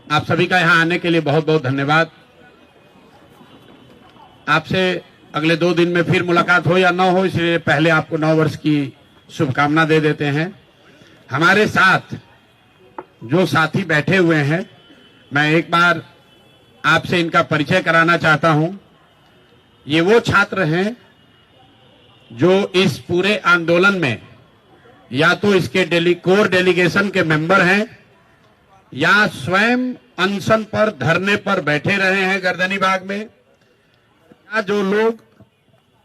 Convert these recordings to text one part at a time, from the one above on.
आप सभी का यहाँ आने के लिए बहुत बहुत धन्यवाद। आपसे अगले 2 दिन में फिर मुलाकात हो या ना हो, इसलिए पहले आपको 9 वर्ष की शुभकामना दे देते हैं। हमारे साथ जो साथी बैठे हुए हैं, मैं एक बार आपसे इनका परिचय कराना चाहता हूं। ये वो छात्र हैं जो इस पूरे आंदोलन में या तो इसके कोर डेलीगेशन के मेंबर हैं या स्वयं अनशन पर, धरने पर बैठे रहे हैं गर्दनी बाग में, या जो लोग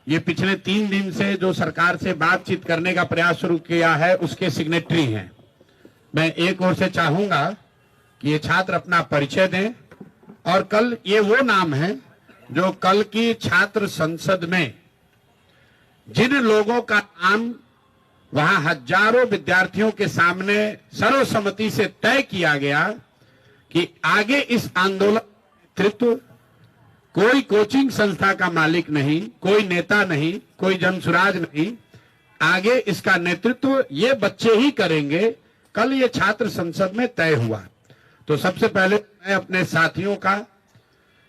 ये पिछले 3 दिन से जो सरकार से बातचीत करने का प्रयास शुरू किया है उसके सिग्नेटरी हैं। मैं एक ओर से चाहूंगा कि ये छात्र अपना परिचय दें और कल ये वो नाम है जो कल की छात्र संसद में जिन लोगों का नाम वहां हजारों विद्यार्थियों के सामने सर्वसम्मति से तय किया गया कि आगे इस आंदोलन नेतृत्व कोई कोचिंग संस्था का मालिक नहीं, कोई नेता नहीं, कोई जनसुराज नहीं, आगे इसका नेतृत्व ये बच्चे ही करेंगे, कल ये छात्र संसद में तय हुआ। तो सबसे पहले मैं अपने साथियों का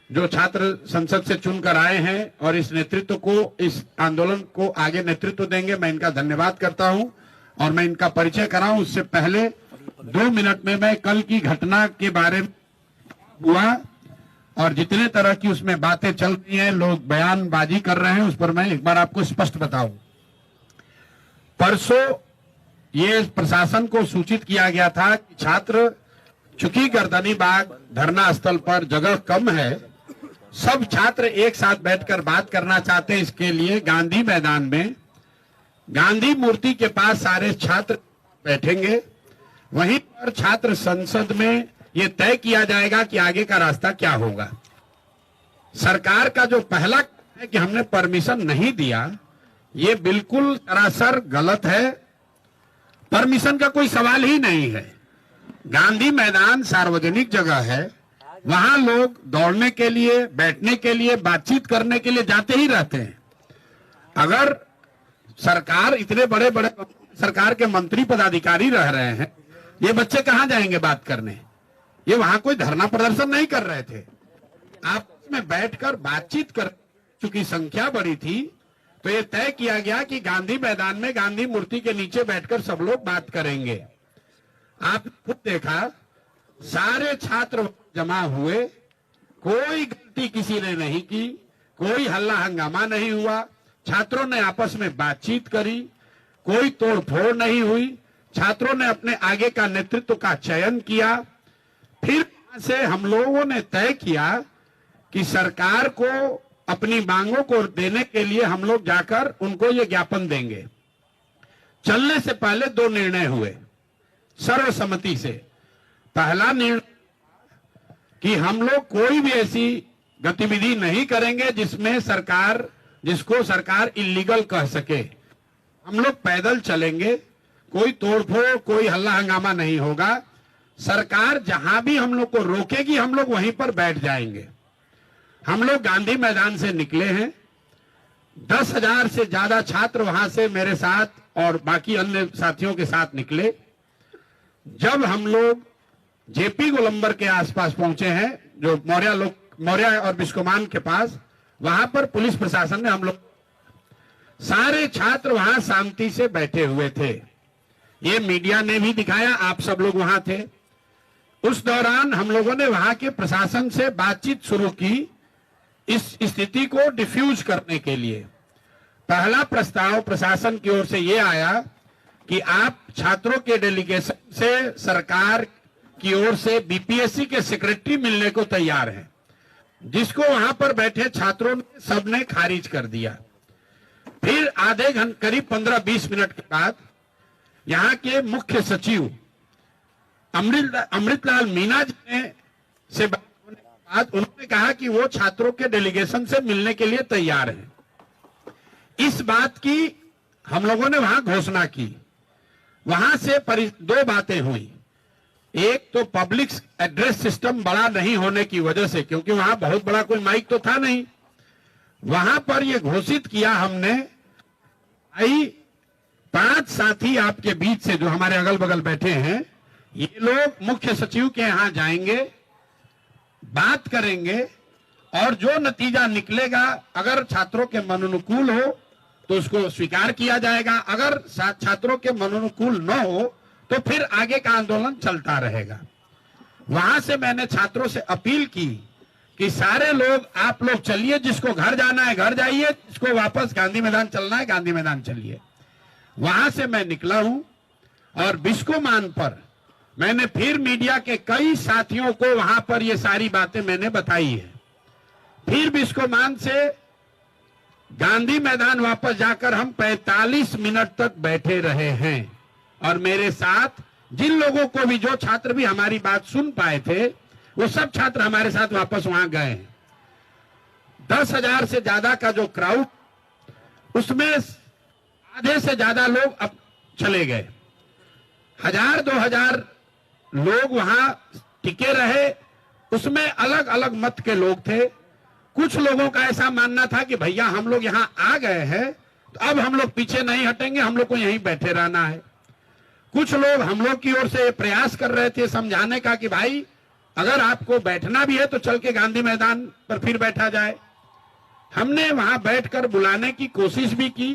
जो छात्र संसद से चुनकर आए हैं और इस नेतृत्व को, इस आंदोलन को आगे नेतृत्व देंगे, मैं इनका धन्यवाद करता हूं और मैं इनका परिचय कराऊं उससे पहले 2 मिनट में मैं कल की घटना के बारे में हुआ और जितने तरह की उसमें बातें चल रही हैं, लोग बयानबाजी कर रहे हैं, उस पर मैं एक बार आपको स्पष्ट बताऊं। परसों ये प्रशासन को सूचित किया गया था कि छात्र, चूंकि गर्दनी बाग धरना स्थल पर जगह कम है, सब छात्र एक साथ बैठकर बात करना चाहते हैं। इसके लिए गांधी मैदान में गांधी मूर्ति के पास सारे छात्र बैठेंगे, वहीं पर छात्र संसद में ये तय किया जाएगा कि आगे का रास्ता क्या होगा। सरकार का जो पहला है कि हमने परमिशन नहीं दिया, ये बिल्कुल सरासर गलत है। परमिशन का कोई सवाल ही नहीं है। गांधी मैदान सार्वजनिक जगह है, वहां लोग दौड़ने के लिए, बैठने के लिए, बातचीत करने के लिए जाते ही रहते हैं। अगर सरकार, इतने बड़े बड़े सरकार के मंत्री पदाधिकारी रह रहे हैं, ये बच्चे कहां जाएंगे बात करने? ये वहां कोई धरना प्रदर्शन नहीं कर रहे थे, आपस में बैठकर बातचीत कर। चूंकि संख्या बड़ी थी तो ये तय किया गया कि गांधी मैदान में गांधी मूर्ति के नीचे बैठकर सब लोग बात करेंगे। आप खुद देखा, सारे छात्र जमा हुए, कोई गलती किसी ने नहीं की, कोई हल्ला हंगामा नहीं हुआ, छात्रों ने आपस में बातचीत करी, कोई तोड़फोड़ नहीं हुई, छात्रों ने अपने आगे का नेतृत्व का चयन किया। फिर वहां से हम लोगों ने तय किया कि सरकार को अपनी मांगों को देने के लिए हम लोग जाकर उनको ये ज्ञापन देंगे। चलने से पहले 2 निर्णय हुए सर्वसम्मति से। पहला निर्णय कि हम लोग कोई भी ऐसी गतिविधि नहीं करेंगे जिसको सरकार इल्लीगल कह सके। हम लोग पैदल चलेंगे, कोई तोड़फोड़, कोई हल्ला हंगामा नहीं होगा। सरकार जहां भी हम लोग को रोकेगी, हम लोग वहीं पर बैठ जाएंगे। हम लोग गांधी मैदान से निकले हैं, 10,000 से ज्यादा छात्र वहां से मेरे साथ और बाकी अन्य साथियों के साथ निकले। जब हम लोग जेपी गोलंबर के आसपास पहुंचे हैं, जो मौर्या और बिस्कोमान के पास, वहां पर पुलिस प्रशासन ने, हम लोग सारे छात्र वहां शांति से बैठे हुए थे। ये मीडिया ने भी दिखाया, आप सब लोग वहां थे। उस दौरान हम लोगों ने वहां के प्रशासन से बातचीत शुरू की इस स्थिति को डिफ्यूज करने के लिए। पहला प्रस्ताव प्रशासन की ओर से ये आया कि आप छात्रों के डेलीगेशन से सरकार की ओर से बीपीएससी के सेक्रेटरी मिलने को तैयार हैं, जिसको वहां पर बैठे छात्रों ने सबने खारिज कर दिया। फिर आधे घंटे, करीब 15-20 मिनट के बाद यहाँ के मुख्य सचिव अमृतलाल मीना जी ने से बात होने के बाद उन्होंने कहा कि वो छात्रों के डेलीगेशन से मिलने के लिए तैयार हैं। इस बात की हम लोगों ने वहां घोषणा की। वहां से 2 बातें हुई। एक तो पब्लिक एड्रेस सिस्टम बड़ा नहीं होने की वजह से, क्योंकि वहां बहुत बड़ा कोई माइक तो था नहीं, वहां पर यह घोषित किया हमने, भाई 5 साथी आपके बीच से जो हमारे अगल बगल बैठे हैं, ये लोग मुख्य सचिव के यहां जाएंगे, बात करेंगे और जो नतीजा निकलेगा अगर छात्रों के मनोनुकूल हो तो उसको स्वीकार किया जाएगा, अगर छात्रों के मनोनुकूल न हो तो फिर आगे का आंदोलन चलता रहेगा। वहां से मैंने छात्रों से अपील की कि सारे लोग, आप लोग चलिए, जिसको घर जाना है घर जाइए, जिसको वापस गांधी मैदान चलना है गांधी मैदान चलिए। वहां से मैं निकला हूं और बिस्कोमान पर मैंने फिर मीडिया के कई साथियों को वहां पर ये सारी बातें मैंने बताई है। फिर बिस्कोमान से गांधी मैदान वापस जाकर हम 45 मिनट तक बैठे रहे हैं और मेरे साथ जिन लोगों को भी, जो छात्र भी हमारी बात सुन पाए थे, वो सब छात्र हमारे साथ वापस वहां गए हैं। 10,000 से ज्यादा का जो क्राउड, उसमें आधे से ज्यादा लोग अब चले गए। 1,000-2,000 लोग वहां टिके रहे, उसमें अलग अलग मत के लोग थे। कुछ लोगों का ऐसा मानना था कि भैया हम लोग यहां आ गए हैं तो अब हम लोग पीछे नहीं हटेंगे, हम लोग को यहीं बैठे रहना है। कुछ लोग हम लोग की ओर से प्रयास कर रहे थे समझाने का कि भाई अगर आपको बैठना भी है तो चल के गांधी मैदान पर फिर बैठा जाए। हमने वहां बैठकर बुलाने की कोशिश भी की,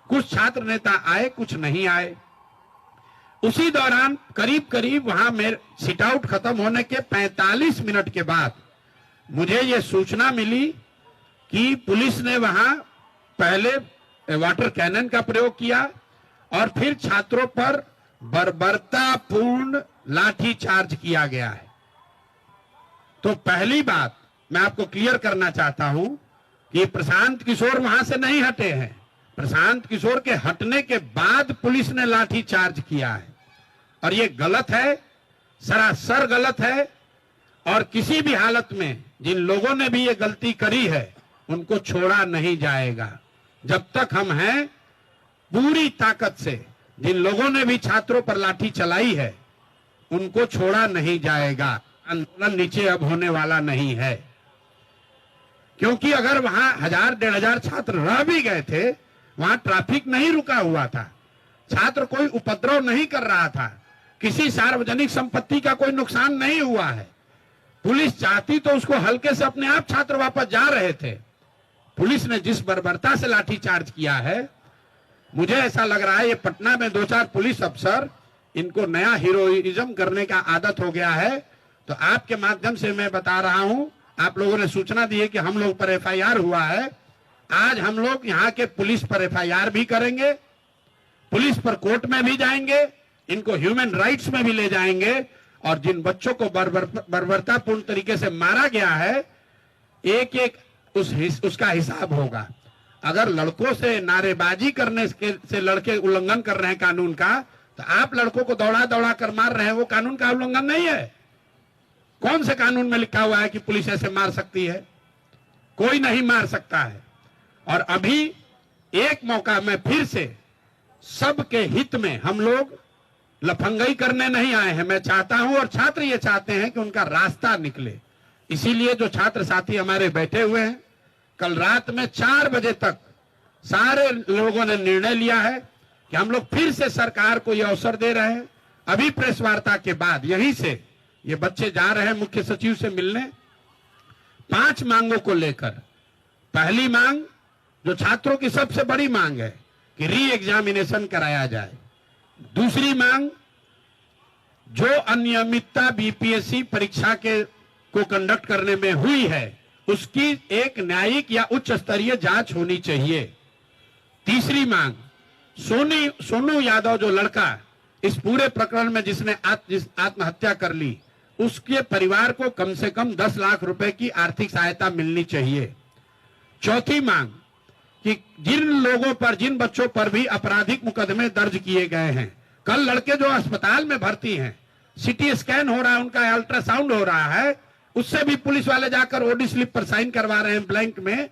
कुछ छात्र नेता आए, कुछ नहीं आए। उसी दौरान करीब करीब वहां मेरे सिट आउट खत्म होने के 45 मिनट के बाद मुझे ये सूचना मिली कि पुलिस ने वहां पहले वाटर कैनन का प्रयोग किया और फिर छात्रों पर बर्बरतापूर्ण लाठी चार्ज किया गया है। तो पहली बात मैं आपको क्लियर करना चाहता हूं कि प्रशांत किशोर वहां से नहीं हटे हैं। प्रशांत किशोर के हटने के बाद पुलिस ने लाठी चार्ज किया है और ये गलत है, सरासर गलत है। और किसी भी हालत में जिन लोगों ने भी ये गलती करी है उनको छोड़ा नहीं जाएगा। जब तक हम हैं, पूरी ताकत से जिन लोगों ने भी छात्रों पर लाठी चलाई है उनको छोड़ा नहीं जाएगा। आंदोलन नीचे अब होने वाला नहीं है, क्योंकि अगर वहां 1,000-1,500 छात्र रह भी गए थे, वहां ट्रैफिक नहीं रुका हुआ था, छात्र कोई उपद्रव नहीं कर रहा था, किसी सार्वजनिक संपत्ति का कोई नुकसान नहीं हुआ है। पुलिस चाहती तो उसको हल्के से अपने आप छात्र वापस जा रहे थे। पुलिस ने जिस बर्बरता से लाठीचार्ज किया है, मुझे ऐसा लग रहा है ये पटना में 2-4 पुलिस अफसर, इनको नया हीरोइज्म करने का आदत हो गया है। तो आपके माध्यम से मैं बता रहा हूं, आप लोगों ने सूचना दी है कि हम लोग पर FIR हुआ है। आज हम लोग यहाँ के पुलिस पर FIR भी करेंगे, पुलिस पर कोर्ट में भी जाएंगे, इनको ह्यूमन राइट्स में भी ले जाएंगे और जिन बच्चों को बर्बरतापूर्ण तरीके से मारा गया है, एक एक उसका हिसाब होगा। अगर लड़कों से नारेबाजी करने से लड़के उल्लंघन कर रहे हैं कानून का, तो आप लड़कों को दौड़ा दौड़ा कर मार रहे हैं, वो कानून का उल्लंघन नहीं है। कौन से कानून में लिखा हुआ है कि पुलिस ऐसे मार सकती है? कोई नहीं मार सकता है। और अभी एक मौका में फिर से सबके हित में, हम लोग लफंगई करने नहीं आए हैं। मैं चाहता हूं और छात्र ये चाहते हैं कि उनका रास्ता निकले। इसीलिए जो छात्र साथी हमारे बैठे हुए हैं, कल रात में 4 बजे तक सारे लोगों ने निर्णय लिया है कि हम लोग फिर से सरकार को यह अवसर दे रहे हैं। अभी प्रेस वार्ता के बाद यहीं से ये बच्चे जा रहे हैं मुख्य सचिव से मिलने 5 मांगों को लेकर। पहली मांग, जो छात्रों की सबसे बड़ी मांग है, कि री एग्जामिनेशन कराया जाए। दूसरी मांग, जो अनियमितता BPSC परीक्षा को कंडक्ट करने में हुई है, उसकी एक न्यायिक या उच्च स्तरीय जांच होनी चाहिए। तीसरी मांग, सोनू यादव जो लड़का इस पूरे प्रकरण में जिसने आत्महत्या कर ली, उसके परिवार को कम से कम 10 लाख रुपए की आर्थिक सहायता मिलनी चाहिए। चौथी मांग, कि जिन लोगों पर, जिन बच्चों पर भी आपराधिक मुकदमे दर्ज किए गए हैं, कल लड़के जो अस्पताल में भर्ती हैं, CT स्कैन हो रहा है, उनका अल्ट्रासाउंड हो रहा है, उससे भी पुलिस वाले जाकर OD स्लिप पर साइन करवा रहे हैं ब्लैंक में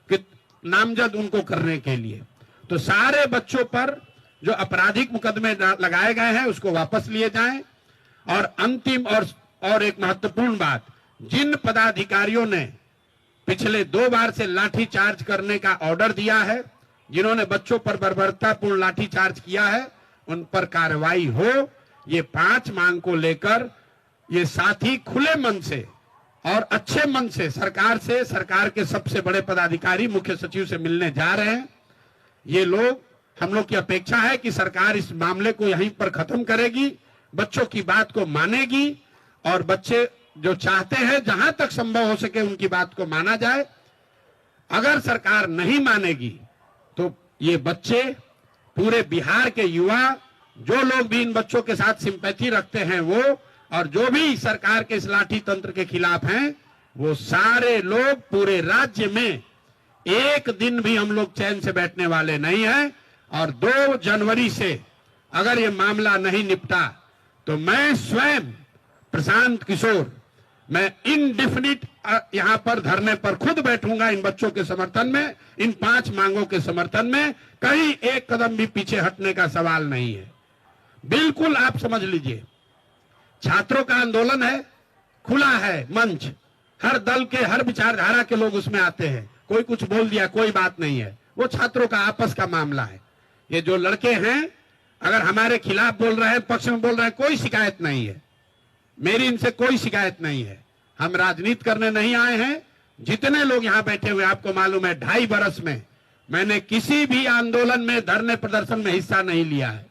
कि नामजद उनको करने के लिए। तो सारे बच्चों पर जो आपराधिक मुकदमे लगाए गए हैं उसको वापस लिए जाएं। और अंतिम और एक महत्वपूर्ण बात, जिन पदाधिकारियों ने पिछले 2 बार से लाठी चार्ज करने का ऑर्डर दिया है, जिन्होंने बच्चों पर बर्बरतापूर्ण लाठी चार्ज किया है, उन पर कार्रवाई हो। ये 5 मांग को लेकर ये साथी खुले मन से और अच्छे मन से सरकार के सबसे बड़े पदाधिकारी मुख्य सचिव से मिलने जा रहे हैं। ये लोग, हम लोग की अपेक्षा है कि सरकार इस मामले को यहीं पर खत्म करेगी, बच्चों की बात को मानेगी और बच्चे जो चाहते हैं जहां तक संभव हो सके उनकी बात को माना जाए। अगर सरकार नहीं मानेगी तो ये बच्चे, पूरे बिहार के युवा, जो लोग भी इन बच्चों के साथ सिंपैथी रखते हैं वो, और जो भी सरकार के इस लाठी तंत्र के खिलाफ हैं, वो सारे लोग पूरे राज्य में एक दिन भी हम लोग चैन से बैठने वाले नहीं हैं। और 2 जनवरी से अगर ये मामला नहीं निपटा तो मैं स्वयं प्रशांत किशोर, मैं इनडिफिनिट यहां पर धरने पर खुद बैठूंगा इन बच्चों के समर्थन में, इन 5 मांगों के समर्थन में। कहीं एक कदम भी पीछे हटने का सवाल नहीं है। बिल्कुल आप समझ लीजिए, छात्रों का आंदोलन है, खुला है मंच, हर दल के, हर विचारधारा के लोग उसमें आते हैं। कोई कुछ बोल दिया, कोई बात नहीं है, वो छात्रों का आपस का मामला है। ये जो लड़के हैं अगर हमारे खिलाफ बोल रहे हैं, पक्ष में बोल रहे हैं, कोई शिकायत नहीं है, मेरी इनसे कोई शिकायत नहीं है। हम राजनीति करने नहीं आए हैं। जितने लोग यहां बैठे हुए, आपको मालूम है 2.5 बरस में मैंने किसी भी आंदोलन में, धरने प्रदर्शन में हिस्सा नहीं लिया है।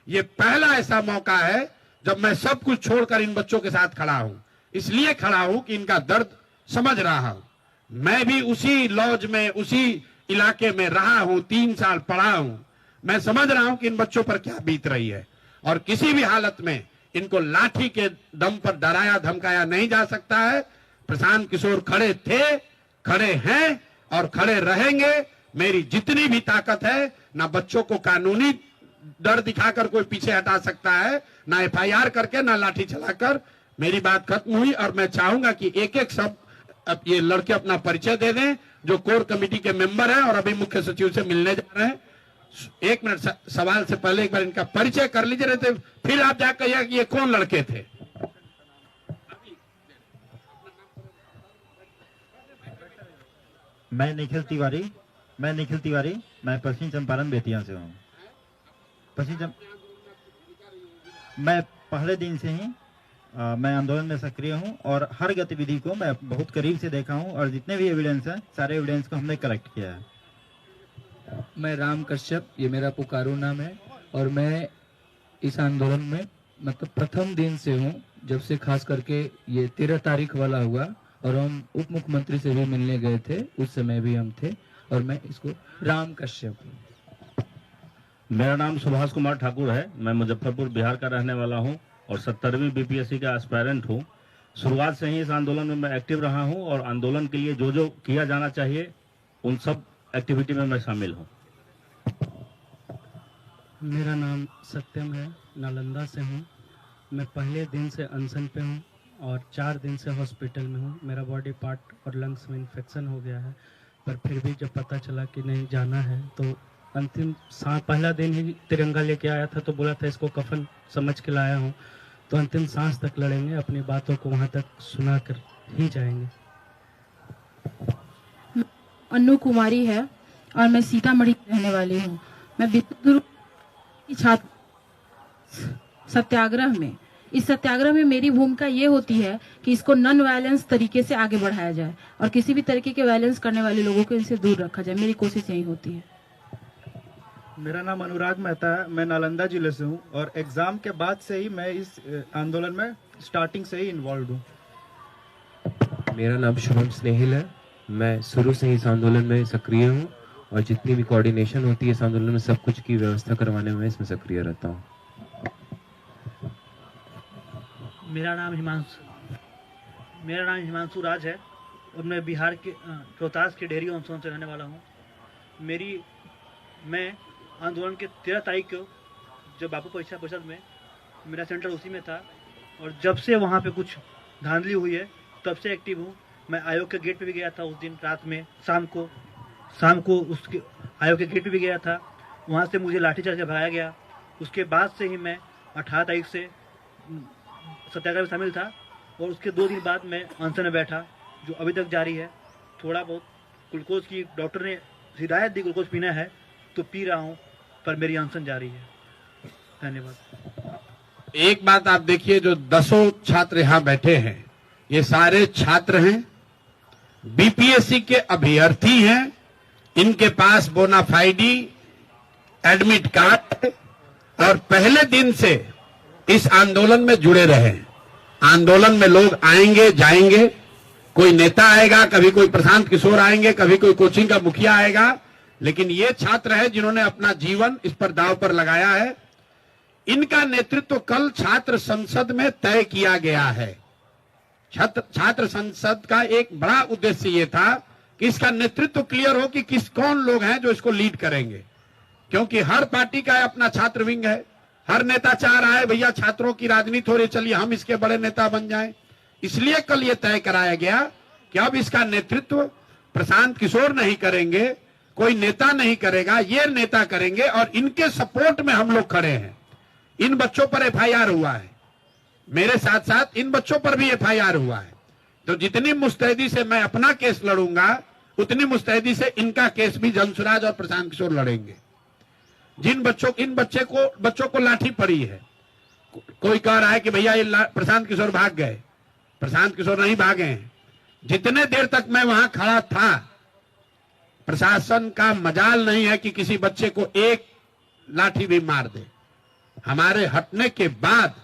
ये पहला ऐसा मौका है जब मैं सब कुछ छोड़कर इन बच्चों के साथ खड़ा हूं। इसलिए खड़ा हूं कि इनका दर्द समझ रहा हूं। मैं भी उसी लॉज में, उसी इलाके में रहा हूं, 3 साल पढ़ा हूं। मैं समझ रहा हूं कि इन बच्चों पर क्या बीत रही है, और किसी भी हालत में इनको लाठी के दम पर डराया धमकाया नहीं जा सकता है। प्रशांत किशोर खड़े थे, खड़े हैं और खड़े रहेंगे। मेरी जितनी भी ताकत है, ना बच्चों को कानूनी डर दिखाकर कोई पीछे हटा सकता है, ना FIR करके, ना लाठी चलाकर। मेरी बात खत्म हुई और मैं चाहूंगा कि एक एक सब ये लड़के अपना परिचय दे दें, जो कोर कमेटी के मेंबर हैं और अभी मुख्य सचिव से मिलने जा रहे हैं। 1 मिनट, सवाल से पहले एक बार इनका परिचय कर लीजिए, रहते फिर आप जाकर कहिए कि ये कौन लड़के थे। मैं निखिल तिवारी, मैं पश्चिम चंपारण बेतिया से हूँ। मैं पहले दिन से ही मैं आंदोलन में सक्रिय हूँ और हर गतिविधि को मैं बहुत करीब से देखा हूँ, और जितने भी एविडेंस हैं, सारे एविडेंस को हमने कलेक्ट किया है। मैं राम कश्यप, ये मेरा पुकारू नाम है, और मैं इस आंदोलन में मतलब प्रथम दिन से हूँ, जब से खास करके ये 13 तारीख वाला हुआ, और हम उप मुख्यमंत्री से भी मिलने गए थे, उस समय भी हम थे। और मैं इसको राम कश्यप। मेरा नाम सुभाष कुमार ठाकुर है। मैं मुजफ्फरपुर बिहार का रहने वाला हूं और 70वीं BPSC का एस्पायरेंट हूं। शुरुआत से ही इस आंदोलन में मैं एक्टिव रहा हूं और आंदोलन के लिए जो जो किया जाना चाहिए उन सब एक्टिविटी में मैं शामिल हूं। मेरा नाम सत्यम है, नालंदा से हूं। मैं पहले दिन से अनशन पे हूं और 4 दिन से हॉस्पिटल में हूं। मेरा बॉडी पार्ट और लंग्स में इन्फेक्शन हो गया है, पर फिर भी जब पता चला कि नहीं जाना है तो अंतिम सांस, पहला दिन ही तिरंगा लेके आया था तो बोला था इसको कफन समझ के लाया हूँ, तो अंतिम सांस तक लड़ेंगे, अपनी बातों को वहाँ तक सुना कर ही जाएंगे। अन्नू कुमारी है और मैं सीतामढ़ी रहने वाली हूँ। मैं विद्युत गुरु की छात्र सत्याग्रह में, इस सत्याग्रह में मेरी भूमिका ये होती है कि इसको नॉन वायलेंस तरीके से आगे बढ़ाया जाए और किसी भी तरीके के वायलेंस करने वाले लोगों को इनसे दूर रखा जाए। मेरी कोशिश यही होती है। मेरा नाम अनुराग मेहता है, मैं नालंदा जिले से हूँ और एग्जाम के बाद से ही मैं इस आंदोलन में स्टार्टिंग से ही इन्वॉल्व हूँ। मेरा नाम शुभम स्नेहिल है। मैं शुरू से ही इस आंदोलन में सक्रिय हूँ और जितनी भी कोऑर्डिनेशन होती है इस आंदोलन में सब कुछ की व्यवस्था करवाने में इसमें सक्रिय रहता हूँ। मेरा नाम हिमांशु राज है और मैं बिहार के रोहतास के डेहरी ऑनसोन से रहने वाला हूँ। मैं आंदोलन के 13 तारीख को जब बापू परीक्षा परिषद में, मेरा सेंटर उसी में था और जब से वहाँ पे कुछ धांधली हुई है तब से एक्टिव हूँ। मैं आयोग के गेट पे भी गया था उस दिन रात में, शाम को उसके आयोग के गेट पे भी गया था, वहाँ से मुझे लाठीचार्ज से भगाया गया। उसके बाद से ही मैं 18 तारीख से सत्याग्रह में शामिल था और उसके 2 दिन बाद मैं अनशन में बैठा, जो अभी तक जारी है। थोड़ा बहुत ग्लूकोज की डॉक्टर ने हिदायत दी, ग्लूकोज पीना है तो पी रहा हूँ, पर मेरी अनशन जारी है। धन्यवाद। एक बात आप देखिए, जो 10 छात्र यहाँ बैठे हैं, ये सारे छात्र हैं, बीपीएससी के अभ्यर्थी हैं, इनके पास बोनाफाइडी एडमिट कार्ड और पहले दिन से इस आंदोलन में जुड़े रहे। आंदोलन में लोग आएंगे जाएंगे, कोई नेता आएगा, कभी कोई प्रशांत किशोर आएंगे, कभी कोई कोचिंग का मुखिया आएगा, लेकिन ये छात्र है जिन्होंने अपना जीवन इस पर दांव पर लगाया है। इनका नेतृत्व कल छात्र संसद में तय किया गया है। छात्र संसद का एक बड़ा उद्देश्य ये था कि इसका नेतृत्व क्लियर हो कि कौन लोग हैं जो इसको लीड करेंगे, क्योंकि हर पार्टी का अपना छात्र विंग है। हर नेता चाह रहा है भैया छात्रों की राजनीति हो रही, चलिए हम इसके बड़े नेता बन जाएं। इसलिए कल ये तय कराया गया कि अब इसका नेतृत्व प्रशांत किशोर नहीं करेंगे, कोई नेता नहीं करेगा, ये नेता करेंगे और इनके सपोर्ट में हम लोग खड़े हैं। इन बच्चों पर एफआईआर हुआ है, मेरे साथ साथ इन बच्चों पर भी एफआईआर हुआ है, तो जितनी मुस्तैदी से मैं अपना केस लड़ूंगा उतनी मुस्तैदी से इनका केस भी जनसुराज और प्रशांत किशोर लड़ेंगे। इन बच्चों को लाठी पड़ी है, कोई कह रहा है कि भैया ये प्रशांत किशोर भाग गए, प्रशांत किशोर नहीं भागे हैं। जितने देर तक मैं वहां खड़ा था, प्रशासन का मजाल नहीं है कि किसी बच्चे को एक लाठी भी मार दे। हमारे हटने के बाद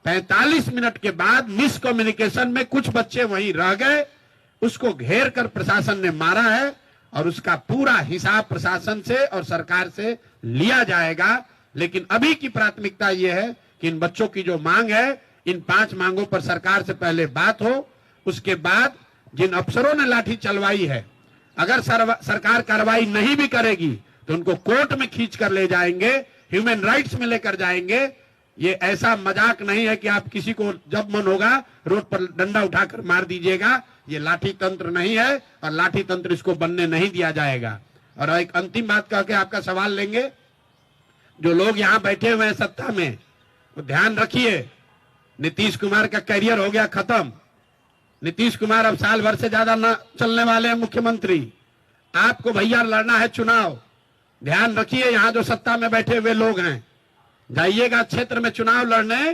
45 मिनट के बाद मिस कम्युनिकेशन में कुछ बच्चे वहीं रह गए, उसको घेर कर प्रशासन ने मारा है और उसका पूरा हिसाब प्रशासन से और सरकार से लिया जाएगा। लेकिन अभी की प्राथमिकता यह है कि इन बच्चों की जो मांग है, इन 5 मांगों पर सरकार से पहले बात हो। उसके बाद जिन अफसरों ने लाठी चलवाई है, अगर सरकार कार्रवाई नहीं भी करेगी तो उनको कोर्ट में खींच कर ले जाएंगे, ह्यूमन राइट्स में लेकर जाएंगे। ये ऐसा मजाक नहीं है कि आप किसी को जब मन होगा रोड पर डंडा उठाकर मार दीजिएगा। ये लाठी तंत्र नहीं है और लाठी तंत्र इसको बनने नहीं दिया जाएगा। और एक अंतिम बात कह के आपका सवाल लेंगे, जो लोग यहाँ बैठे हुए हैं सत्ता में, तो ध्यान रखिए, नीतीश कुमार का करियर हो गया खत्म। नीतीश कुमार अब साल भर से ज्यादा न चलने वाले हैं मुख्यमंत्री। आपको भैया लड़ना है चुनाव। ध्यान रखिए, यहाँ जो सत्ता में बैठे हुए लोग हैं, जाइएगा क्षेत्र में चुनाव लड़ने,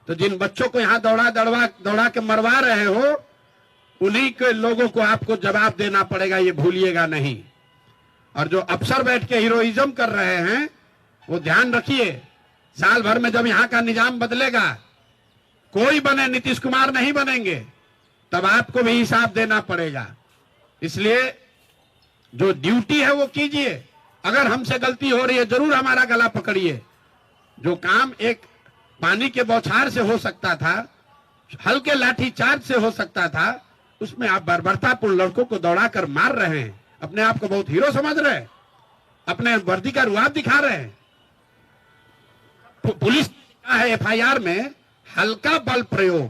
तो जिन बच्चों को यहाँ दौड़ा के मरवा रहे हो, उन्हीं के लोगों को आपको जवाब देना पड़ेगा, ये भूलिएगा नहीं। और जो अफसर बैठ के हीरोइज्म कर रहे हैं, वो ध्यान रखिए, साल भर में जब यहाँ का निजाम बदलेगा, कोई बने, नीतीश कुमार नहीं बनेंगे, तब आपको भी हिसाब देना पड़ेगा। इसलिए जो ड्यूटी है वो कीजिए। अगर हमसे गलती हो रही है, जरूर हमारा गला पकड़िए। जो काम एक पानी के बौछार से हो सकता था, हल्के लाठी चार्ज से हो सकता था, उसमें आप बर्बरतापूर्ण लड़कों को दौड़ाकर मार रहे हैं, अपने आप को बहुत हीरो समझ रहे हैं, अपने वर्दी का रुआब दिखा रहे हैं। पुलिस का है एफआईआर में हल्का बल प्रयोग,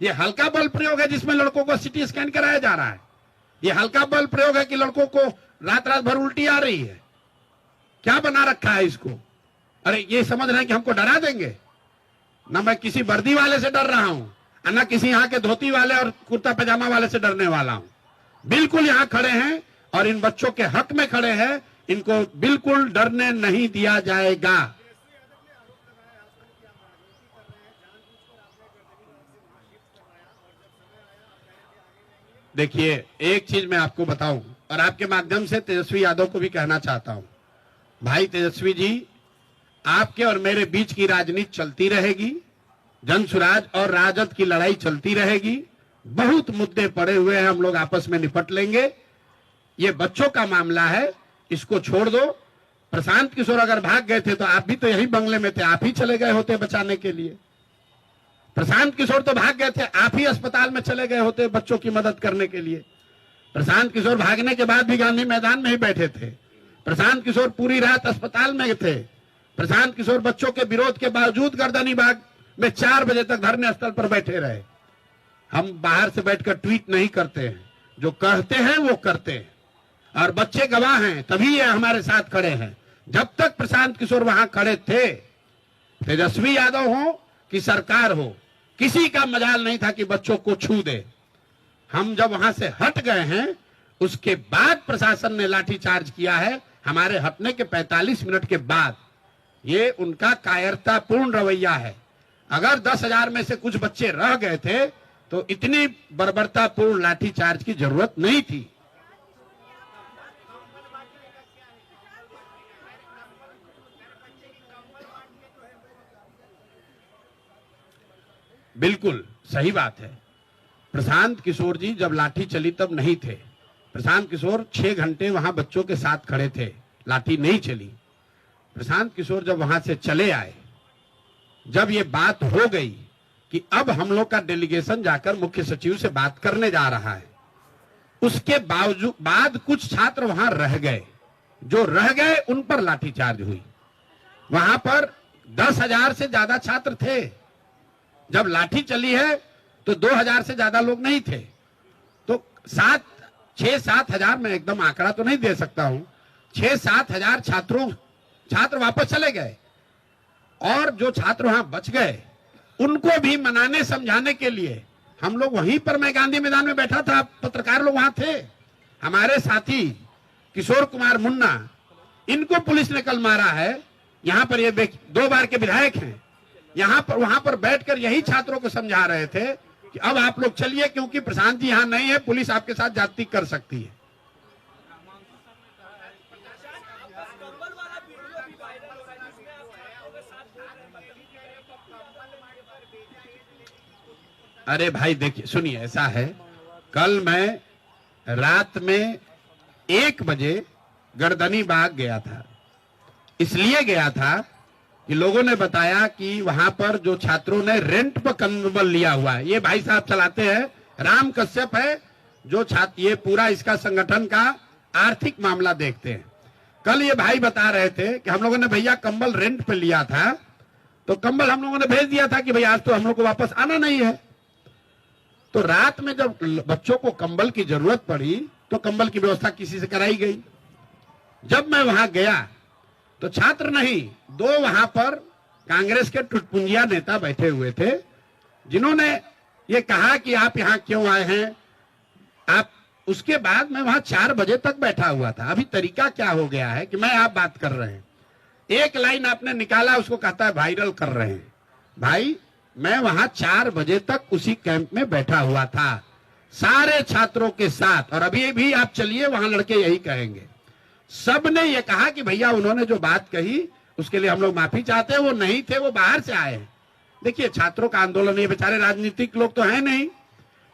ये हल्का बल प्रयोग है जिसमें लड़कों को सीटी स्कैन कराया जा रहा है। ये हल्का बल प्रयोग है कि लड़कों को रात रात भर उल्टी आ रही है। क्या बना रखा है इसको? अरे ये समझ रहे हैं कि हमको डरा देंगे। ना मैं किसी वर्दी वाले से डर रहा हूं, ना किसी यहाँ के धोती वाले और कुर्ता पैजामा वाले से डरने वाला हूं। बिल्कुल यहाँ खड़े हैं और इन बच्चों के हक में खड़े हैं, इनको बिल्कुल डरने नहीं दिया जाएगा। देखिए, एक चीज मैं आपको बताऊं और आपके माध्यम से तेजस्वी यादव को भी कहना चाहता हूं, भाई तेजस्वी जी, आपके और मेरे बीच की राजनीति चलती रहेगी, जनसुराज और राजद की लड़ाई चलती रहेगी। बहुत मुद्दे पड़े हुए हैं, हम लोग आपस में निपट लेंगे। ये बच्चों का मामला है, इसको छोड़ दो। प्रशांत किशोर अगर भाग गए थे तो आप भी तो यही बंगले में थे, आप ही चले गए होते बचाने के लिए। प्रशांत किशोर तो भाग गए थे, आप ही अस्पताल में चले गए होते बच्चों की मदद करने के लिए। प्रशांत किशोर भागने के बाद भी गांधी मैदान में ही बैठे थे। प्रशांत किशोर पूरी रात अस्पताल में थे। प्रशांत किशोर बच्चों के विरोध के बावजूद गर्दनी बाग में 4 बजे तक धरने स्थल पर बैठे रहे। हम बाहर से बैठकर ट्वीट नहीं करते हैं, जो कहते हैं वो करते हैं, और बच्चे गवाह हैं, तभी ये हमारे साथ खड़े हैं। जब तक प्रशांत किशोर वहां खड़े थे, तेजस्वी यादव हो कि सरकार हो, किसी का मजाल नहीं था कि बच्चों को छू दे। हम जब वहां से हट गए हैं, उसके बाद प्रशासन ने लाठीचार्ज किया है। हमारे हटने के 45 मिनट के बाद ये उनका कायरतापूर्ण रवैया है। अगर 10,000 में से कुछ बच्चे रह गए थे तो इतनी बर्बरतापूर्ण लाठीचार्ज की जरूरत नहीं थी। बिल्कुल सही बात है। प्रशांत किशोर जी जब लाठी चली तब नहीं थे। प्रशांत किशोर 6 घंटे वहां बच्चों के साथ खड़े थे, लाठी नहीं चली। प्रशांत किशोर जब वहां से चले आए, जब ये बात हो गई कि अब हम लोग का डेलीगेशन जाकर मुख्य सचिव से बात करने जा रहा है, उसके बाद कुछ छात्र वहां रह गए। जो रह गए उन पर लाठीचार्ज हुई। वहां पर 10,000 से ज्यादा छात्र थे। जब लाठी चली है तो 2,000 से ज्यादा लोग नहीं थे। तो 6-7 हजार, मैं एकदम आंकड़ा तो नहीं दे सकता हूं, 6-7 हजार छात्र वापस चले गए। और जो छात्र वहां बच गए उनको भी मनाने समझाने के लिए हम लोग वहीं पर, मैं गांधी मैदान में बैठा था, पत्रकार लोग वहां थे। हमारे साथी किशोर कुमार मुन्ना, इनको पुलिस ने कल मारा है। यहां पर ये 2 बार के विधायक हैं। यहां पर वहां पर बैठकर यही छात्रों को समझा रहे थे कि अब आप लोग चलिए, क्योंकि प्रशांत जी यहां नहीं है, पुलिस आपके साथ ज्यादती कर सकती है। अरे भाई देखिए, सुनिए, ऐसा है, कल मैं रात में 1 बजे गर्दनी बाग गया था। इसलिए गया था कि लोगों ने बताया कि वहां पर जो छात्रों ने रेंट पर कंबल लिया हुआ है, ये भाई साहब चलाते हैं, राम कश्यप है जो छात्र, ये पूरा इसका संगठन का आर्थिक मामला देखते हैं। कल ये भाई बता रहे थे कि हम लोगों ने भैया कंबल रेंट पे लिया था, तो कंबल हम लोगों ने भेज दिया था कि भैया आज तो हम लोग को वापस आना नहीं है। तो रात में जब बच्चों को कंबल की जरूरत पड़ी तो कंबल की व्यवस्था किसी से कराई गई। जब मैं वहां गया तो छात्र नहीं, 2 वहां पर कांग्रेस के टुटपुंजिया नेता बैठे हुए थे, जिन्होंने ये कहा कि आप यहां क्यों आए हैं आप। उसके बाद मैं वहां 4 बजे तक बैठा हुआ था। अभी तरीका क्या हो गया है कि मैं आप बात कर रहे हैं, एक लाइन आपने निकाला, उसको कहता है वायरल कर रहे हैं। भाई मैं वहां 4 बजे तक उसी कैंप में बैठा हुआ था सारे छात्रों के साथ, और अभी भी आप चलिए वहां लड़के यही कहेंगे। सब ने ये कहा कि भैया उन्होंने जो बात कही उसके लिए हम लोग माफी चाहते हैं, वो नहीं थे, वो बाहर से आए हैं। देखिए, छात्रों का आंदोलन, ये बेचारे राजनीतिक लोग तो है नहीं,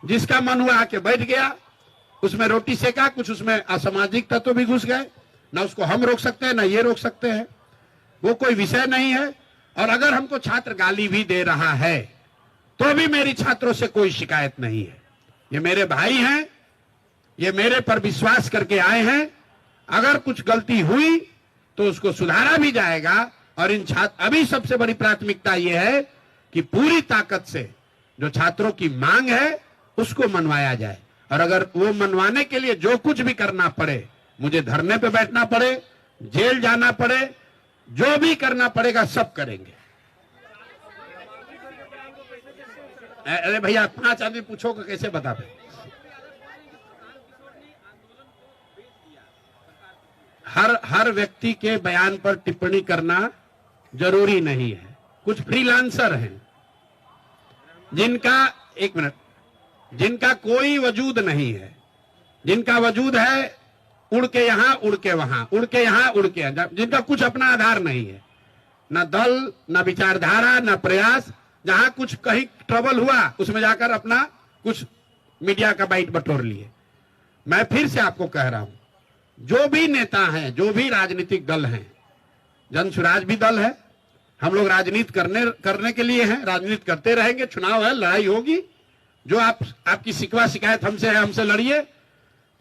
जिसका मन हुआ आके बैठ गया, उसमें रोटी सेका, कुछ उसमें असामाजिक तत्व भी घुस गए। ना उसको हम रोक सकते हैं ना ये रोक सकते हैं, वो कोई विषय नहीं है। और अगर हमको छात्र गाली भी दे रहा है तो भी मेरी छात्रों से कोई शिकायत नहीं है। ये मेरे भाई हैं, ये मेरे पर विश्वास करके आए हैं। अगर कुछ गलती हुई तो उसको सुधारा भी जाएगा। और इन छात्र, अभी सबसे बड़ी प्राथमिकता यह है कि पूरी ताकत से जो छात्रों की मांग है उसको मनवाया जाए। और अगर वो मनवाने के लिए जो कुछ भी करना पड़े, मुझे धरने पे बैठना पड़े, जेल जाना पड़े, जो भी करना पड़ेगा सब करेंगे। अरे भैया 5 आदमी पूछो कि कैसे बता पाए। हर व्यक्ति के बयान पर टिप्पणी करना जरूरी नहीं है। कुछ फ्रीलांसर हैं जिनका, 1 मिनट, जिनका कोई वजूद नहीं है, जिनका वजूद है उड़ के यहां उड़ के वहां, उड़ के यहां उड़ के यहां, जिनका कुछ अपना आधार नहीं है, ना दल, ना विचारधारा, ना प्रयास। जहां कुछ कहीं ट्रबल हुआ उसमें जाकर अपना कुछ मीडिया का बाइट बटोर लिए। मैं फिर से आपको कह रहा हूं, जो भी नेता हैं, जो भी राजनीतिक दल हैं, जन स्वराज भी दल है, हम लोग राजनीति करने के लिए हैं, राजनीति करते रहेंगे, चुनाव है, लड़ाई होगी। जो आपकी शिकवा शिकायत हमसे है, हमसे लड़िए।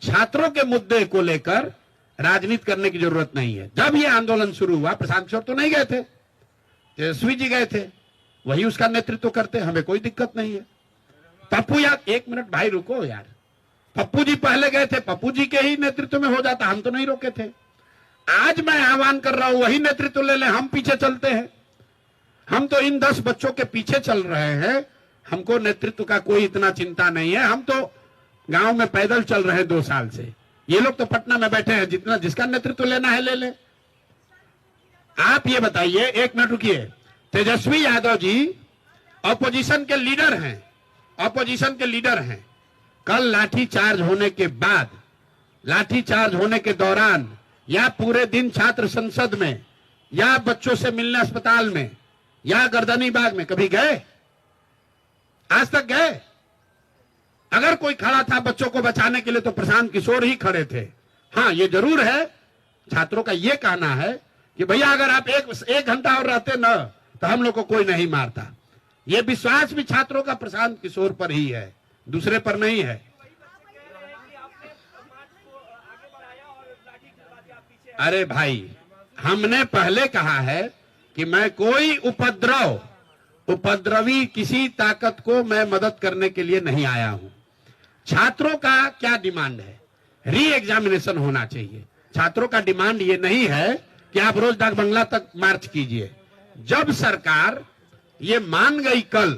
छात्रों के मुद्दे को लेकर राजनीति करने की जरूरत नहीं है। जब ये आंदोलन शुरू हुआ, प्रशांत किशोर तो नहीं गए थे, तेजस्वी जी गए थे, वही उसका नेतृत्व करते, हमें कोई दिक्कत नहीं है। पप्पू यार, 1 मिनट भाई रुको यार, पप्पू जी पहले गए थे, पप्पू जी के ही नेतृत्व में हो जाता, हम तो नहीं रोके थे। आज मैं आह्वान कर रहा हूं, वही नेतृत्व ले ले, हम पीछे चलते हैं। हम तो इन 10 बच्चों के पीछे चल रहे हैं, हमको नेतृत्व का कोई इतना चिंता नहीं है। हम तो गांव में पैदल चल रहे हैं 2 साल से, ये लोग तो पटना में बैठे हैं, जिसका नेतृत्व लेना है ले ले। आप ये बताइए, 1 मिनट रुकिए, तेजस्वी यादव जी ऑपोजिशन के लीडर हैं ऑपोजिशन के लीडर हैं, कल लाठी चार्ज होने के बाद, लाठी चार्ज होने के दौरान, या पूरे दिन छात्र संसद में, या बच्चों से मिलने अस्पताल में, या गर्दनी बाग में कभी गए? आज तक गए? अगर कोई खड़ा था बच्चों को बचाने के लिए तो प्रशांत किशोर ही खड़े थे। हाँ, ये जरूर है, छात्रों का ये कहना है कि भैया अगर आप एक घंटा और रहते न तो हम लोग को कोई नहीं मारता। ये विश्वास भी छात्रों का प्रशांत किशोर पर ही है, दूसरे पर नहीं है। अरे भाई, हमने पहले कहा है कि मैं कोई उपद्रवी किसी ताकत को मैं मदद करने के लिए नहीं आया हूं। छात्रों का क्या डिमांड है? री एग्जामिनेशन होना चाहिए। छात्रों का डिमांड ये नहीं है कि आप रोज डाक बंगला तक मार्च कीजिए। जब सरकार ये मान गई कल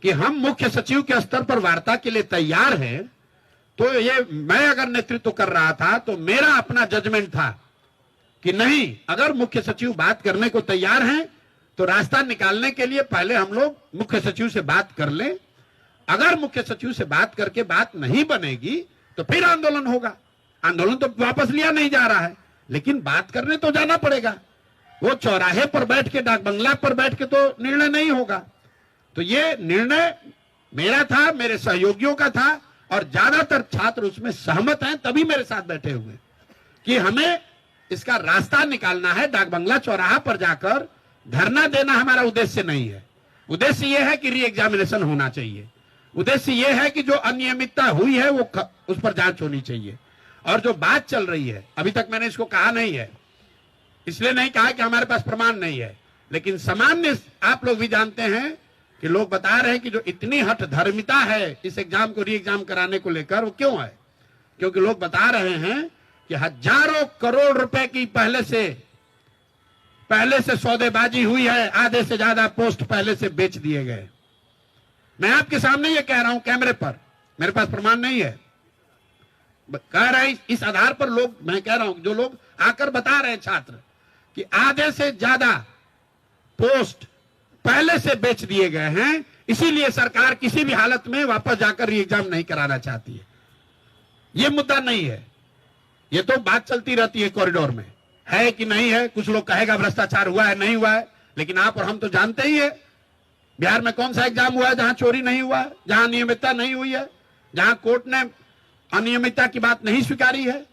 कि हम मुख्य सचिव के स्तर पर वार्ता के लिए तैयार हैं, तो ये मैं अगर नेतृत्व कर रहा था तो मेरा अपना जजमेंट था कि नहीं, अगर मुख्य सचिव बात करने को तैयार हैं तो रास्ता निकालने के लिए पहले हम लोग मुख्य सचिव से बात कर लें। अगर मुख्य सचिव से बात करके बात नहीं बनेगी तो फिर आंदोलन होगा। आंदोलन तो वापस लिया नहीं जा रहा है, लेकिन बात करने तो जाना पड़ेगा। वो चौराहे पर बैठ के, डाक बंगला पर बैठ के तो निर्णय नहीं होगा। तो ये निर्णय मेरा था, मेरे सहयोगियों का था, और ज्यादातर छात्र उसमें सहमत हैं, तभी मेरे साथ बैठे हुए कि हमें इसका रास्ता निकालना है। डाक बंगला चौराहा पर जाकर धरना देना हमारा उद्देश्य नहीं है। उद्देश्य यह है कि री एग्जामिनेशन होना चाहिए। उद्देश्य यह है कि जो अनियमितता हुई है वो उस पर जांच होनी चाहिए। और जो बात चल रही है, अभी तक मैंने इसको कहा नहीं है, इसलिए नहीं कहा कि हमारे पास प्रमाण नहीं है, लेकिन सामान्य आप लोग भी जानते हैं कि लोग बता रहे हैं कि जो इतनी हठ धर्मिता है इस एग्जाम को री एग्जाम कराने को लेकर, वो क्यों है? क्योंकि लोग बता रहे हैं कि हजारों करोड़ रुपए की पहले से सौदेबाजी हुई है, आधे से ज्यादा पोस्ट पहले से बेच दिए गए। मैं आपके सामने ये कह रहा हूं कैमरे पर, मेरे पास प्रमाण नहीं है, कह रहे हैं इस आधार पर लोग, मैं कह रहा हूं जो लोग आकर बता रहे हैं छात्र कि आधे से ज्यादा पोस्ट पहले से बेच दिए गए हैं, इसीलिए सरकार किसी भी हालत में वापस जाकर री एग्जाम नहीं कराना चाहती है। ये मुद्दा नहीं है, ये तो बात चलती रहती है कॉरिडोर में, है कि नहीं है। कुछ लोग कहेगा भ्रष्टाचार हुआ है, नहीं हुआ है, लेकिन आप और हम तो जानते ही है बिहार में कौन सा एग्जाम हुआ है जहां चोरी नहीं हुआ है, जहां अनियमितता नहीं हुई है, जहां कोर्ट ने अनियमितता की बात नहीं स्वीकारी है।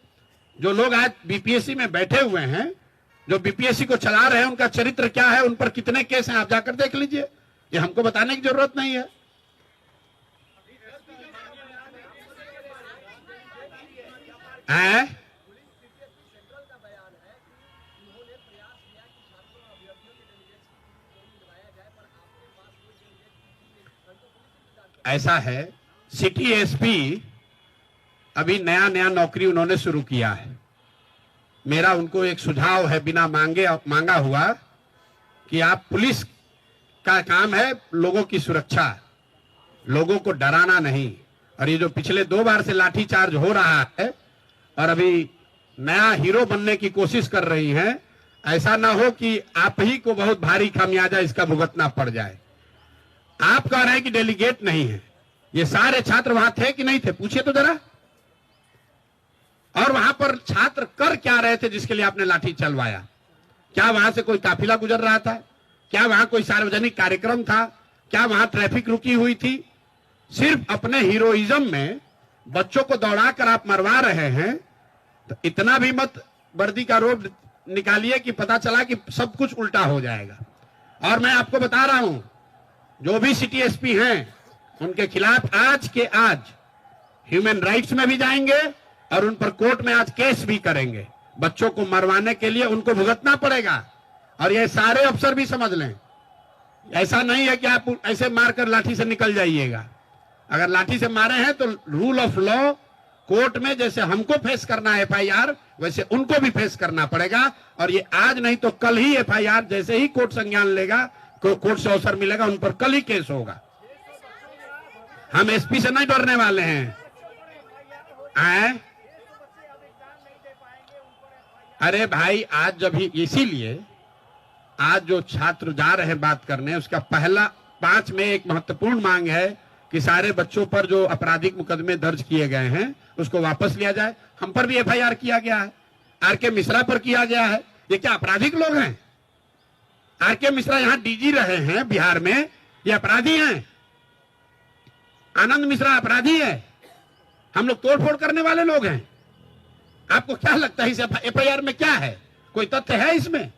जो लोग आज बीपीएससी में बैठे हुए हैं, जो बीपीएससी को चला रहे हैं, उनका चरित्र क्या है, उन पर कितने केस हैं, आप जाकर देख लीजिए। ये हमको बताने की जरूरत नहीं है। ऐसा है, सिटी एसपी अभी नया नौकरी उन्होंने शुरू किया है। मेरा उनको एक सुझाव है बिना मांगा हुआ कि आप, पुलिस का काम है लोगों की सुरक्षा, लोगों को डराना नहीं। और ये जो पिछले 2 बार से लाठीचार्ज हो रहा है और अभी नया हीरो बनने की कोशिश कर रही हैं, ऐसा ना हो कि आप ही को बहुत भारी खामियाजा इसका भुगतना पड़ जाए। आप कह रहे हैं कि डेलीगेट नहीं है, ये सारे छात्र वहां थे कि नहीं थे? पूछिए तो जरा। और वहां पर छात्र कर क्या रहे थे जिसके लिए आपने लाठी चलवाया? क्या वहां से कोई काफिला गुजर रहा था? क्या वहां कोई सार्वजनिक कार्यक्रम था? क्या वहां ट्रैफिक रुकी हुई थी? सिर्फ अपने हीरोइज्म में बच्चों को दौड़ाकर आप मरवा रहे हैं, तो इतना भी मत वर्दी का रोब निकालिए कि पता चला कि सब कुछ उल्टा हो जाएगा। और मैं आपको बता रहा हूं, जो भी सिटी एसपी हैं उनके खिलाफ आज के आज ह्यूमन राइट्स में भी जाएंगे और उन पर कोर्ट में आज केस भी करेंगे। बच्चों को मरवाने के लिए उनको भुगतना पड़ेगा। और ये सारे अफसर भी समझ लें, ऐसा नहीं है कि आप ऐसे मारकर लाठी से निकल जाइएगा। अगर लाठी से मारे हैं तो रूल ऑफ लॉ कोर्ट में जैसे हमको फेस करना है एफआईआर, वैसे उनको भी फेस करना पड़ेगा। और ये आज नहीं तो कल ही एफआईआर, जैसे ही कोर्ट संज्ञान लेगा, कोर्ट से अवसर मिलेगा, उन पर कल ही केस होगा। हम एसपी से नहीं डरने वाले हैं। अरे भाई, आज जब ही, इसीलिए आज जो छात्र जा रहे हैं बात करने, उसका पहला 5 में एक महत्वपूर्ण मांग है कि सारे बच्चों पर जो आपराधिक मुकदमे दर्ज किए गए हैं उसको वापस लिया जाए। हम पर भी एफआईआर किया गया है, आर.के. मिश्रा पर किया गया है। ये क्या आपराधिक लोग हैं? आर.के. मिश्रा यहाँ डीजी रहे हैं बिहार में, ये अपराधी हैं? आनंद मिश्रा अपराधी है? हम लोग तोड़फोड़ करने वाले लोग हैं? आपको क्या लगता है इस एफआईआर में क्या है? कोई तथ्य है इसमें?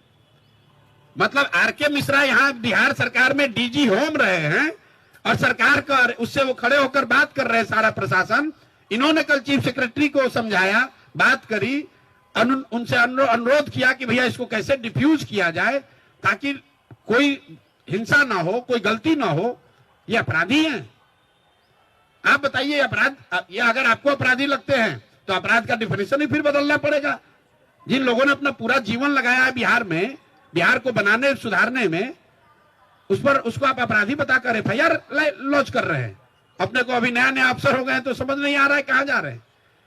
मतलब आर.के. मिश्रा यहाँ बिहार सरकार में डीजी होम रहे हैं और सरकार का उससे वो खड़े होकर बात कर रहे हैं सारा प्रशासन। इन्होंने कल चीफ सेक्रेटरी को समझाया, बात करी, उनसे अनुरोध किया कि भैया इसको कैसे डिफ्यूज किया जाए ताकि कोई हिंसा ना हो, कोई गलती ना हो। ये अपराधी हैं? आप बताइए, अपराध ये अगर आपको अपराधी लगते हैं तो अपराध का डिफिनेशन ही फिर बदलना पड़ेगा। जिन लोगों ने अपना पूरा जीवन लगाया है बिहार में, बिहार को बनाने सुधारने में, उस पर उसको आप अपराधी बताकर एफआईआर लॉन्च कर रहे हैं। अपने को अभी नया नया अफसर हो गए तो समझ नहीं आ रहा है कहां जा रहे हैं।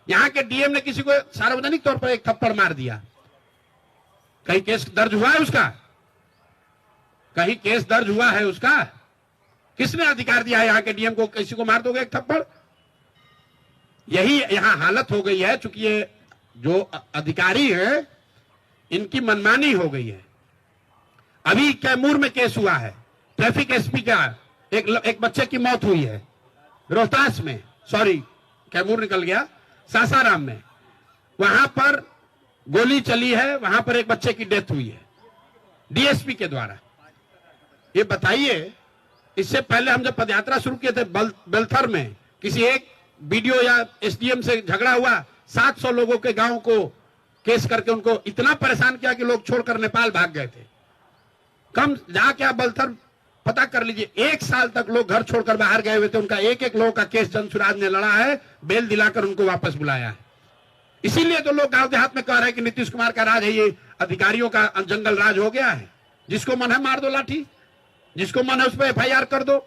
यहाँ के डीएम ने किसी को सार्वजनिक तौर पर एक थप्पड़ मार दिया, कहीं केस दर्ज हुआ है उसका? कहीं केस दर्ज हुआ है उसका? किसने अधिकार दिया है यहाँ के डीएम को किसी को मार दोगे एक थप्पड़? यही यहाँ हालत हो गई है। चूंकि ये जो अधिकारी है इनकी मनमानी हो गई है। अभी कैमूर में केस हुआ है, ट्रैफिक एसपी का एक बच्चे की मौत हुई है रोहतास में, सॉरी कैमूर निकल गया, सासाराम में। वहां पर गोली चली है, वहां पर एक बच्चे की डेथ हुई है डीएसपी के द्वारा। ये बताइए, इससे पहले हम जब पदयात्रा शुरू किए थे बेलथर में, किसी एक बीडीओ या एसडीएम से झगड़ा हुआ, 700 लोगों के गांव को केस करके उनको इतना परेशान किया कि लोग छोड़कर नेपाल भाग गए थे। कम जाके आप बेलथर पता कर लीजिए, 1 साल तक लोग घर छोड़कर बाहर गए हुए थे। उनका एक एक लोगों का केस जनसुराज ने लड़ा है, बेल दिलाकर उनको वापस बुलाया है। इसीलिए तो लोग गांव देहात में कह रहे हैं कि नीतीश कुमार का राज है, ये अधिकारियों का जंगल राज हो गया है। जिसको मन है मार दो लाठी, जिसको मन है उस पर एफआईआर कर दो।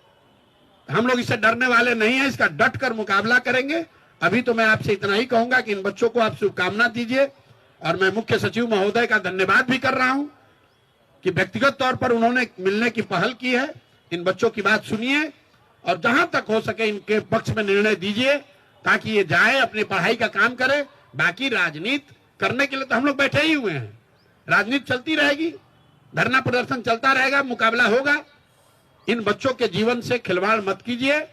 हम लोग इससे डरने वाले नहीं है, इसका डट कर मुकाबला करेंगे। अभी तो मैं आपसे इतना ही कहूंगा कि इन बच्चों को आप शुभकामना दीजिए और मैं मुख्य सचिव महोदय का धन्यवाद भी कर रहा हूं कि व्यक्तिगत तौर पर उन्होंने मिलने की पहल की है। इन बच्चों की बात सुनिए और जहां तक हो सके इनके पक्ष में निर्णय दीजिए ताकि ये जाए अपनी पढ़ाई का काम करे। बाकी राजनीति करने के लिए तो हम लोग बैठे ही हुए हैं, राजनीति चलती रहेगी, धरना प्रदर्शन चलता रहेगा, मुकाबला होगा। इन बच्चों के जीवन से खिलवाड़ मत कीजिए,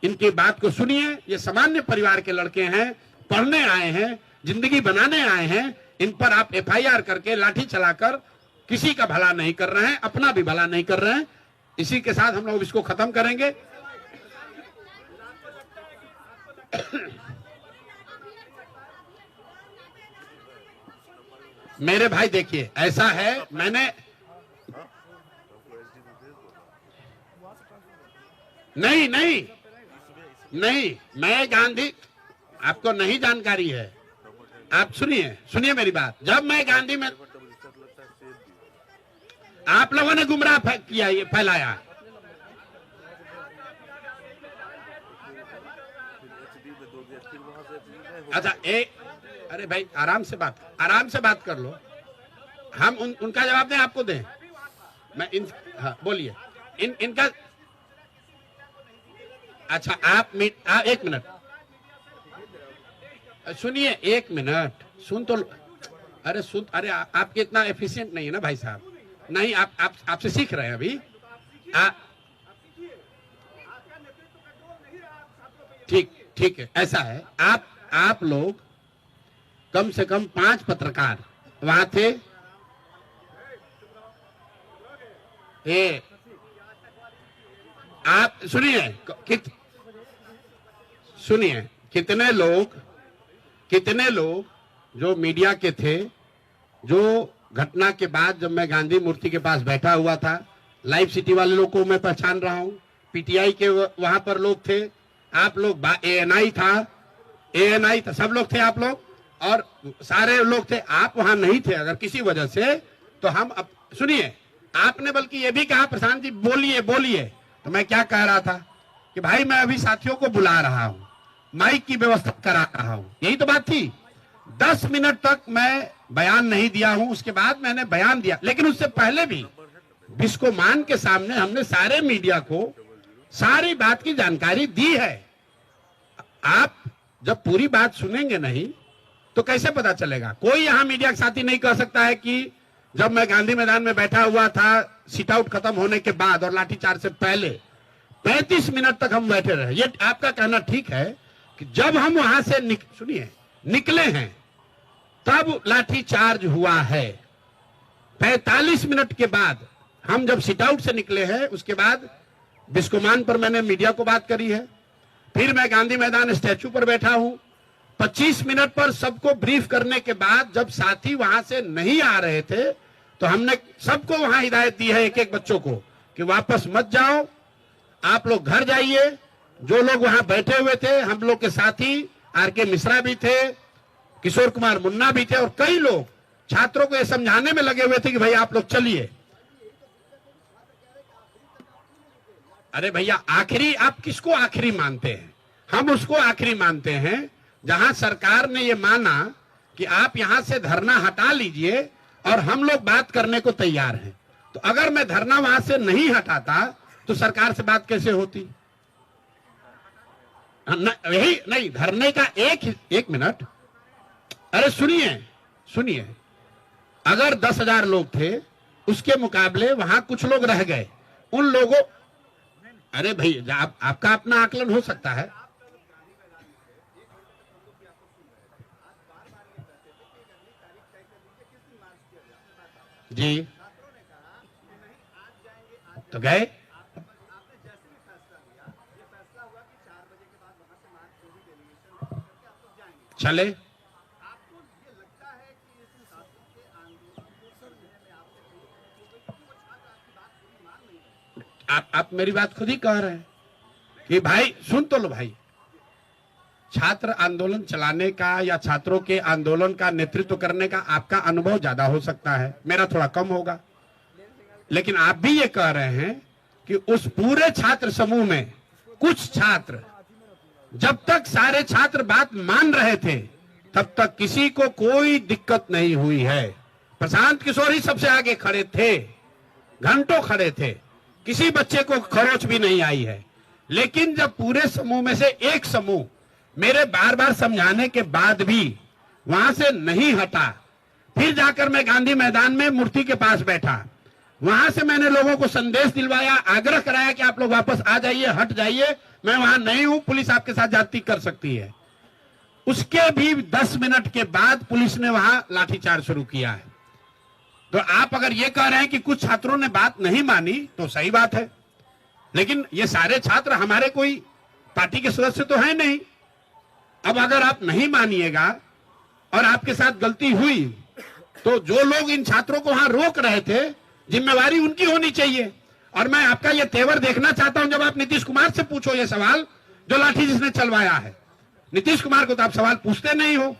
इनकी बात को सुनिए। ये सामान्य परिवार के लड़के हैं, पढ़ने आए हैं, जिंदगी बनाने आए हैं। इन पर आप एफआईआर करके लाठी चलाकर किसी का भला नहीं कर रहे हैं, अपना भी भला नहीं कर रहे हैं। इसी के साथ हम लोग इसको खत्म करेंगे। मेरे भाई देखिए, ऐसा है, मैंने नहीं नहीं नहीं मैं गांधी, आपको नहीं जानकारी है। आप सुनिए मेरी बात। जब मैं गांधी में, आप लोगों ने गुमराह किया, ये फैलाया। अच्छा अरे भाई आराम से बात कर लो। हम उनका जवाब दें, आपको दें? मैं हाँ बोलिए। इनका अच्छा आप एक मिनट सुनिए, 1 मिनट सुन तो। अरे आपके इतना एफिशिएंट नहीं है ना भाई साहब। नहीं, आपसे सीख रहे हैं अभी। ठीक है, ऐसा है। आप लोग कम से कम 5 पत्रकार वहां थे। आप सुनिए कितने लोग जो मीडिया के थे, जो घटना के बाद जब मैं गांधी मूर्ति के पास बैठा हुआ था, लाइव सिटी वाले लोग को मैं पहचान रहा हूं, पीटीआई के वहां पर लोग थे, आप लोग, एएनआई था, सब लोग थे आप लोग, और सारे लोग थे। आप वहां नहीं थे अगर किसी वजह से, तो हम सुनिए, आपने बल्कि ये भी कहा प्रशांत जी बोलिए। तो मैं क्या कह रहा था कि भाई मैं अभी साथियों को बुला रहा हूं, माइक की व्यवस्था करा रहा हूं, यही तो बात थी। 10 मिनट तक मैं बयान नहीं दिया हूं, उसके बाद मैंने बयान दिया। लेकिन उससे पहले भी बिस्कोमान के सामने हमने सारे मीडिया को सारी बात की जानकारी दी है। आप जब पूरी बात सुनेंगे नहीं तो कैसे पता चलेगा? कोई यहां मीडिया के साथी नहीं कह सकता है कि जब मैं गांधी मैदान में बैठा हुआ था सीट आउट खत्म होने के बाद और लाठीचार्ज से पहले 35 मिनट तक हम बैठे रहे। ये आपका कहना ठीक है कि जब हम वहां से निकले हैं तब लाठीचार्ज हुआ है। 45 मिनट के बाद हम जब सिट आउट से निकले हैं, उसके बाद बिस्कोमान पर मैंने मीडिया को बात करी है, फिर मैं गांधी मैदान स्टैचू पर बैठा हूं। 25 मिनट पर सबको ब्रीफ करने के बाद जब साथी वहां से नहीं आ रहे थे तो हमने सबको वहां हिदायत दी है, एक एक बच्चों को, कि वापस मत जाओ, आप लोग घर जाइए। जो लोग वहां बैठे हुए थे, हम लोग के साथी आर.के. मिश्रा भी थे, किशोर कुमार मुन्ना भी थे और कई लोग छात्रों को यह समझाने में लगे हुए थे कि भाई आप लोग चलिए। अरे भैया, आखिरी आप किसको आखिरी मानते हैं? हम उसको आखिरी मानते हैं जहां सरकार ने ये माना कि आप यहां से धरना हटा लीजिए और हम लोग बात करने को तैयार हैं। तो अगर मैं धरना वहां से नहीं हटाता तो सरकार से बात कैसे होती? यही नहीं, धरने का एक मिनट, अरे सुनिए, अगर 10,000 लोग थे उसके मुकाबले वहां कुछ लोग रह गए, उन लोगों, अरे भाई आपका अपना आकलन हो सकता है। जी तो गए, चले। आप मेरी बात खुद ही कह रहे हैं कि भाई सुन तो लो भाई, छात्र आंदोलन चलाने का या छात्रों के आंदोलन का नेतृत्व करने का आपका अनुभव ज्यादा हो सकता है, मेरा थोड़ा कम होगा, लेकिन आप भी ये कह रहे हैं कि उस पूरे छात्र समूह में कुछ छात्र, जब तक सारे छात्र बात मान रहे थे तब तक किसी को कोई दिक्कत नहीं हुई है। प्रशांत किशोर ही सबसे आगे खड़े थे, घंटों खड़े थे, किसी बच्चे को खरोच भी नहीं आई है। लेकिन जब पूरे समूह में से एक समूह मेरे बार बार समझाने के बाद भी वहां से नहीं हटा, फिर जाकर मैं गांधी मैदान में मूर्ति के पास बैठा, वहां से मैंने लोगों को संदेश दिलवाया, आग्रह कराया कि आप लोग वापस आ जाइए, हट जाइए, मैं वहां नहीं हूं, पुलिस आपके साथ ज्यादती कर सकती है। उसके भी 10 मिनट के बाद पुलिस ने वहां लाठीचार्ज शुरू किया है। तो आप अगर ये कह रहे हैं कि कुछ छात्रों ने बात नहीं मानी तो सही बात है, लेकिन ये सारे छात्र हमारे कोई पार्टी के सदस्य तो है नहीं। अब अगर आप नहीं मानिएगा और आपके साथ गलती हुई तो जो लोग इन छात्रों को वहां रोक रहे थे, जिम्मेवारी उनकी होनी चाहिए। और मैं आपका ये तेवर देखना चाहता हूं, जब आप नीतीश कुमार से पूछो ये सवाल, जो लाठी जिसने चलवाया है, नीतीश कुमार को तो आप सवाल पूछते नहीं हो।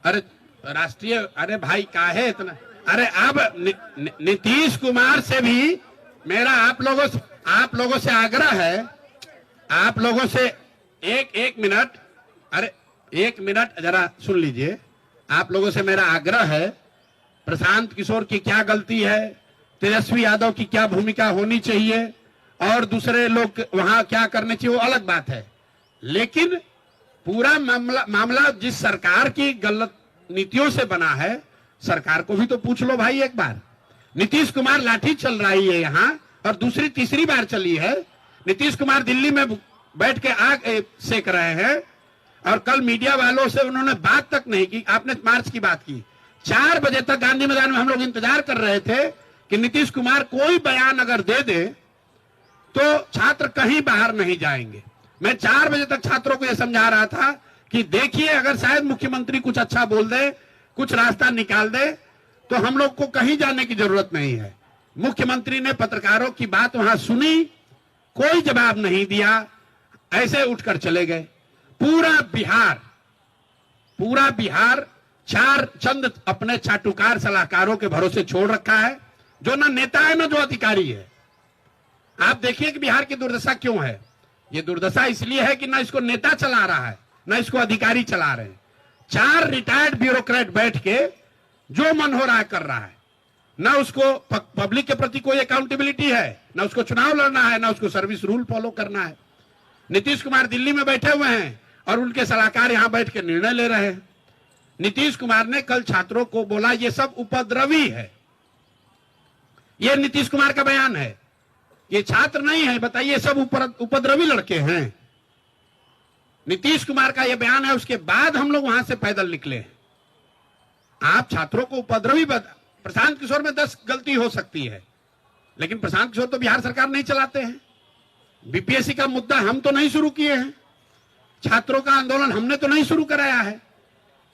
अरे राष्ट्रीय, अरे भाई काहे इतना, अरे अब नीतीश कुमार से भी मेरा आप लोगों से आग्रह है, आप लोगों से एक मिनट, अरे एक मिनट जरा सुन लीजिए। आप लोगों से मेरा आग्रह है, प्रशांत किशोर की क्या गलती है, तेजस्वी यादव की क्या भूमिका होनी चाहिए और दूसरे लोग वहां क्या करने चाहिए, वो अलग बात है, लेकिन पूरा मामला जिस सरकार की गलत नीतियों से बना है, सरकार को भी तो पूछ लो भाई एक बार। नीतीश कुमार लाठी चल रही है यहाँ और दूसरी तीसरी बार चली है। नीतीश कुमार दिल्ली में बैठ के आग सेक रहे हैं और कल मीडिया वालों से उन्होंने बात तक नहीं की। आपने मार्च की बात की, 4 बजे तक गांधी मैदान में हम लोग इंतजार कर रहे थे कि नीतीश कुमार कोई बयान अगर दे दे तो छात्र कहीं बाहर नहीं जाएंगे। मैं 4 बजे तक छात्रों को यह समझा रहा था कि देखिए, अगर शायद मुख्यमंत्री कुछ अच्छा बोल दे, कुछ रास्ता निकाल दे, तो हम लोग को कहीं जाने की जरूरत नहीं है। मुख्यमंत्री ने पत्रकारों की बात वहां सुनी, कोई जवाब नहीं दिया, ऐसे उठकर चले गए। पूरा बिहार चंद अपने चाटुकार सलाहकारों के भरोसे छोड़ रखा है, जो ना नेता है ना जो अधिकारी है। आप देखिए कि बिहार की दुर्दशा क्यों है। ये दुर्दशा इसलिए है कि ना इसको नेता चला रहा है ना इसको अधिकारी चला रहे हैं। 4 रिटायर्ड ब्यूरोक्रेट बैठ के जो मन हो रहा है कर रहा है। ना उसको पब्लिक के प्रति कोई अकाउंटेबिलिटी है, ना उसको चुनाव लड़ना है, ना उसको सर्विस रूल फॉलो करना है। नीतीश कुमार दिल्ली में बैठे हुए हैं और उनके सलाहकार यहां बैठ के निर्णय ले रहे हैं। नीतीश कुमार ने कल छात्रों को बोला ये सब उपद्रवी है, ये नीतीश कुमार का बयान है, ये छात्र नहीं है, बताइए सब उपद्रवी लड़के हैं। नीतीश कुमार का ये बयान है, उसके बाद हम लोग वहां से पैदल निकले। आप छात्रों को उपद्रवी प्रशांत किशोर में 10 गलती हो सकती है, लेकिन प्रशांत किशोर तो बिहार सरकार नहीं चलाते हैं। बीपीएससी का मुद्दा हम तो नहीं शुरू किए हैं, छात्रों का आंदोलन हमने तो नहीं शुरू कराया है।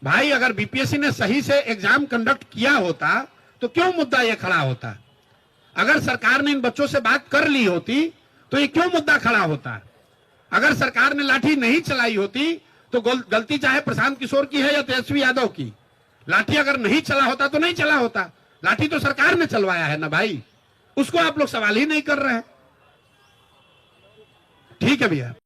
भाई अगर बीपीएससी ने सही से एग्जाम कंडक्ट किया होता तो क्यों मुद्दा ये खड़ा होता? अगर सरकार ने इन बच्चों से बात कर ली होती तो ये क्यों मुद्दा खड़ा होता? अगर सरकार ने लाठी नहीं चलाई होती तो गलती चाहे प्रशांत किशोर की है या तेजस्वी यादव की, लाठी अगर नहीं चला होता तो नहीं चला होता। लाठी तो सरकार ने चलवाया है ना भाई, उसको आप लोग सवाल ही नहीं कर रहे हैं। ठीक है भैया।